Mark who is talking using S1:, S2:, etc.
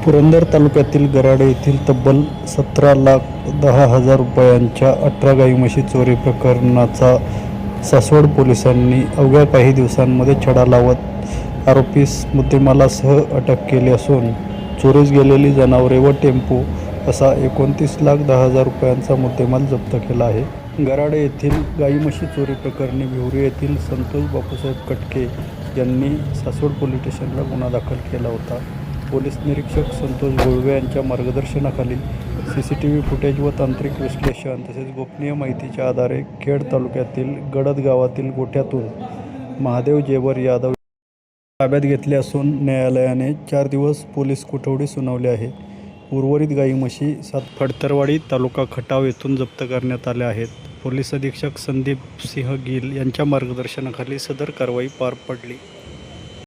S1: पुरंदर तालुक्यातील गराडे येथील तब्बल 17,10,000 रुपयांच्या 18 गाई म्हशी चोरी प्रकरणाचा सासवड पोलिसांनी अवघ्या काही दिवसांमध्ये छडा लावत आरोपीस मुद्देमालासह अटक केली असून चोरीस गेलेली जनावरे व टेम्पो असा 29,10,000 रुपयांचा मुद्देमाल जप्त केला आहे. गराडे येथील गाई म्हशी चोरी प्रकरणी भिवरी येथील संतोष बापूसाहेब कटके यांनी सासवड पोलीस स्टेशनला गुन्हा दाखल केला होता. पोलीस निरीक्षक संतोष गुळवे यांच्या मार्गदर्शनाखाली CCTV फुटेज व तांत्रिक विश्लेषण तसेच गोपनीय माहितीच्या आधारे खेड तालुक्यातील गडद गावातील गोठ्यातून महादेव जेवर यादव ताब्यात घेतले असून न्यायालयाने 4 दिवस पोलीस कोठडी सुनावली आहे. उर्वरित गाई म्हशी फडतरवाडी तालुका खटाव येथून जप्त करण्यात आल्या आहेत. पोलीस अधीक्षक संदीप सिंह गिल यांच्या मार्गदर्शनाखाली सदर कारवाई पार पडली.